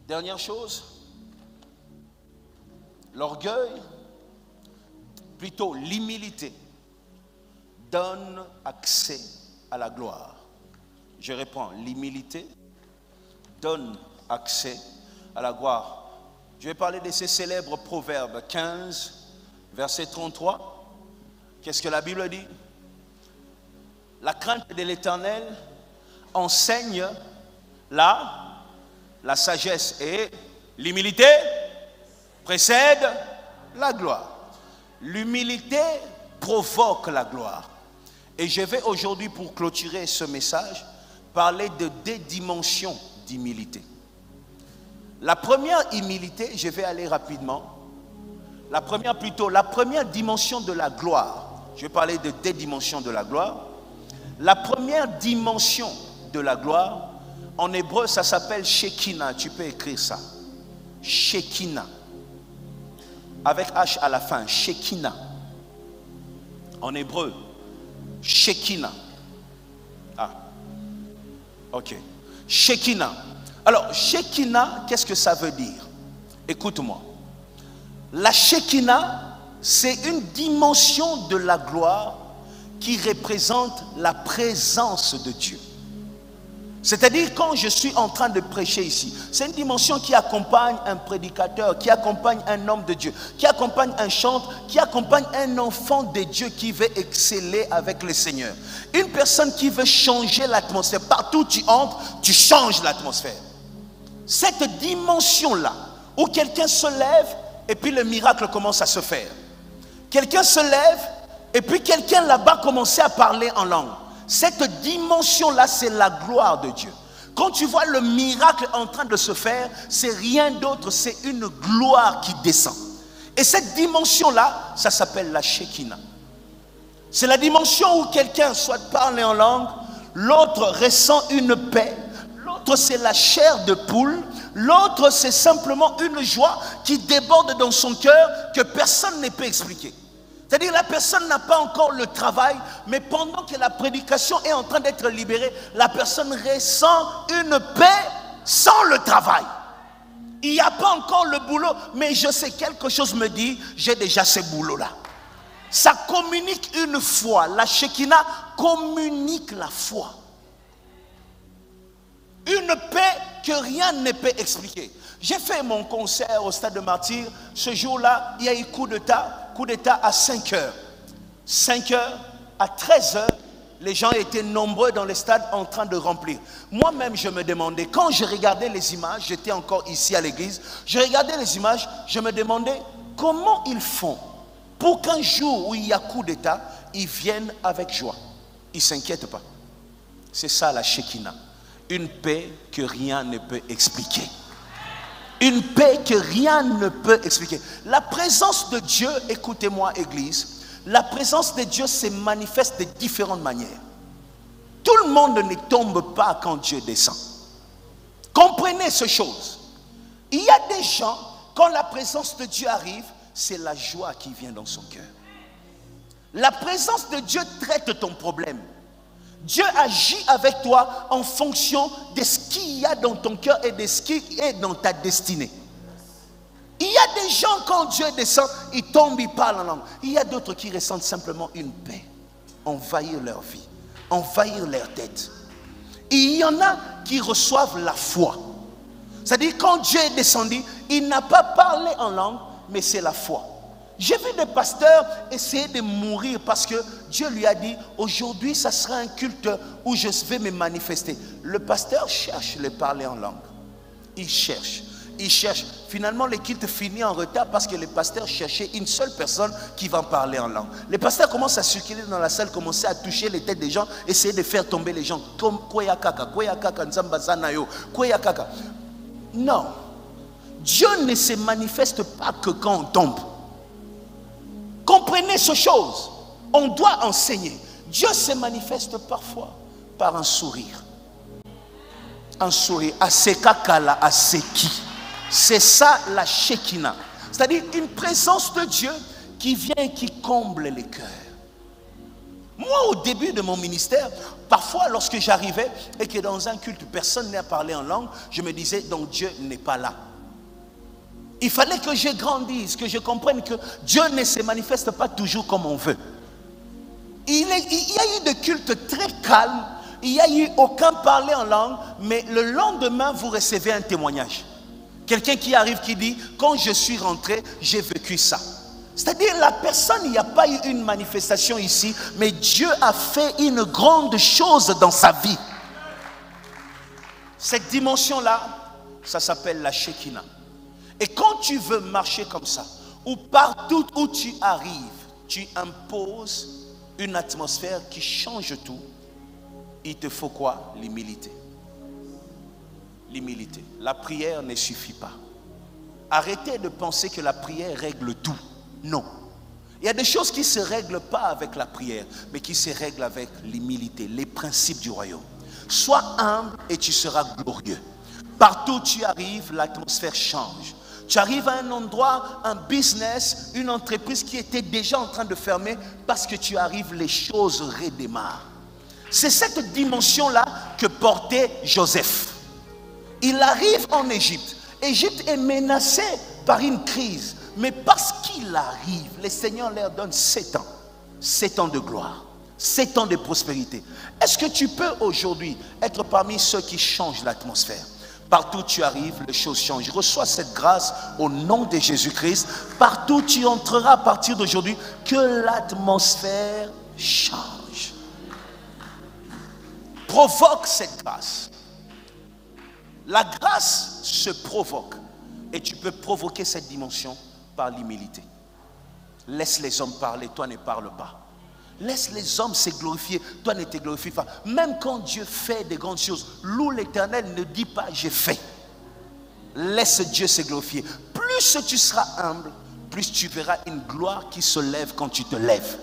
Dernière chose, l'orgueil, plutôt l'humilité, donne accès à la gloire. Je reprends, l'humilité donne accès à la gloire. Je vais parler de ces célèbres proverbes 15, verset 33. Qu'est-ce que la Bible dit? La crainte de l'Éternel enseigne la sagesse et l'humilité précède la gloire. L'humilité provoque la gloire. Et je vais aujourd'hui, pour clôturer ce message, parler de deux dimensions d'humilité. La première humilité, je vais aller rapidement. La première dimension de la gloire. Je vais parler de deux dimensions de la gloire. La première dimension de la gloire, en hébreu, ça s'appelle Shekinah. Tu peux écrire ça. Shekinah. Avec H à la fin. Shekinah. En hébreu. Shekinah. Ah. Ok. Shekinah. Alors, Shekinah, qu'est-ce que ça veut dire? Écoute-moi. La Shekinah, c'est une dimension de la gloire qui représente la présence de Dieu. C'est-à-dire, quand je suis en train de prêcher ici, c'est une dimension qui accompagne un prédicateur, qui accompagne un homme de Dieu, qui accompagne un chanteur, qui accompagne un enfant de Dieu qui veut exceller avec le Seigneur. Une personne qui veut changer l'atmosphère. Partout où tu entres, tu changes l'atmosphère. Cette dimension-là, où quelqu'un se lève et puis le miracle commence à se faire. Quelqu'un se lève et puis quelqu'un là-bas commence à parler en langue. Cette dimension-là, c'est la gloire de Dieu. Quand tu vois le miracle en train de se faire, c'est rien d'autre, c'est une gloire qui descend. Et cette dimension-là, ça s'appelle la Shekinah. C'est la dimension où quelqu'un soit parle en langue, l'autre ressent une paix, l'autre c'est la chair de poule, l'autre c'est simplement une joie qui déborde dans son cœur que personne ne peut expliquer. C'est-à-dire la personne n'a pas encore le travail, mais pendant que la prédication est en train d'être libérée, la personne ressent une paix sans le travail. Il n'y a pas encore le boulot, mais je sais quelque chose me dit, j'ai déjà ce boulot-là. Ça communique une foi. La Shekinah communique la foi. Une paix que rien ne peut expliquer. J'ai fait mon concert au Stade de Martyrs. Ce jour-là, il y a eu coup d'état à 5 heures. 5 heures, à 13 heures, les gens étaient nombreux dans le stade en train de remplir. Moi-même, je me demandais, quand je regardais les images, j'étais encore ici à l'église, je regardais les images, je me demandais comment ils font pour qu'un jour où il y a coup d'état, ils viennent avec joie. Ils ne s'inquiètent pas. C'est ça la Shekinah. Une paix que rien ne peut expliquer. Une paix que rien ne peut expliquer. La présence de Dieu, écoutez-moi Église, la présence de Dieu se manifeste de différentes manières. Tout le monde ne tombe pas quand Dieu descend. Comprenez ces choses. Il y a des gens, quand la présence de Dieu arrive, c'est la joie qui vient dans son cœur. La présence de Dieu traite ton problème. Dieu agit avec toi en fonction de ce qu'il y a dans ton cœur et de ce qui est dans ta destinée. Il y a des gens, quand Dieu descend, ils tombent, ils parlent en langue. Il y a d'autres qui ressentent simplement une paix, envahir leur vie, envahir leur tête. Et il y en a qui reçoivent la foi. C'est-à-dire, quand Dieu est descendu, il n'a pas parlé en langue, mais c'est la foi. J'ai vu des pasteurs essayer de mourir parce que Dieu lui a dit, aujourd'hui, ça sera un culte où je vais me manifester. Le pasteur cherche le parler en langue. Il cherche. Finalement, le culte finit en retard parce que le pasteur cherchait une seule personne qui va parler en langue. Le pasteur commence à circuler dans la salle, commencer à toucher les têtes des gens, essayer de faire tomber les gens. Comme non. Dieu ne se manifeste pas que quand on tombe. Comprenez ces choses. On doit enseigner. Dieu se manifeste parfois par un sourire. Un sourire. Asekakala aseki. C'est ça la Shekinah. C'est-à-dire une présence de Dieu qui vient et qui comble les cœurs. Moi, au début de mon ministère, parfois lorsque j'arrivais et que dans un culte, personne n'a parlé en langue, je me disais, donc Dieu n'est pas là. Il fallait que je grandisse, que je comprenne que Dieu ne se manifeste pas toujours comme on veut. Il y a eu des cultes très calmes, il n'y a eu aucun parler en langue, mais le lendemain, vous recevez un témoignage. Quelqu'un qui arrive qui dit, quand je suis rentré, j'ai vécu ça. C'est-à-dire, la personne, il n'y a pas eu une manifestation ici, mais Dieu a fait une grande chose dans sa vie. Cette dimension-là, ça s'appelle la Shekinah. Et quand tu veux marcher comme ça, ou partout où tu arrives, tu imposes une atmosphère qui change tout, il te faut quoi? L'humilité. L'humilité. La prière ne suffit pas. Arrêtez de penser que la prière règle tout. Non. Il y a des choses qui ne se règlent pas avec la prière, mais qui se règlent avec l'humilité, les principes du royaume. Sois humble et tu seras glorieux. Partout où tu arrives, l'atmosphère change. Tu arrives à un endroit, un business, une entreprise qui était déjà en train de fermer, parce que tu arrives, les choses redémarrent. C'est cette dimension-là que portait Joseph. Il arrive en Égypte. Égypte est menacée par une crise. Mais parce qu'il arrive, le Seigneur leur donne 7 ans. 7 ans de gloire. 7 ans de prospérité. Est-ce que tu peux aujourd'hui être parmi ceux qui changent l'atmosphère? Partout où tu arrives, les choses changent. Reçois cette grâce au nom de Jésus-Christ. Partout où tu entreras à partir d'aujourd'hui, que l'atmosphère change. Provoque cette grâce. La grâce se provoque. Et tu peux provoquer cette dimension par l'humilité. Laisse les hommes parler, toi ne parle pas. Laisse les hommes se glorifier, toi ne te glorifie pas. Même quand Dieu fait des grandes choses, loue l'Éternel, ne dis pas j'ai fait. Laisse Dieu se glorifier. Plus tu seras humble, plus tu verras une gloire qui se lève quand tu te lèves.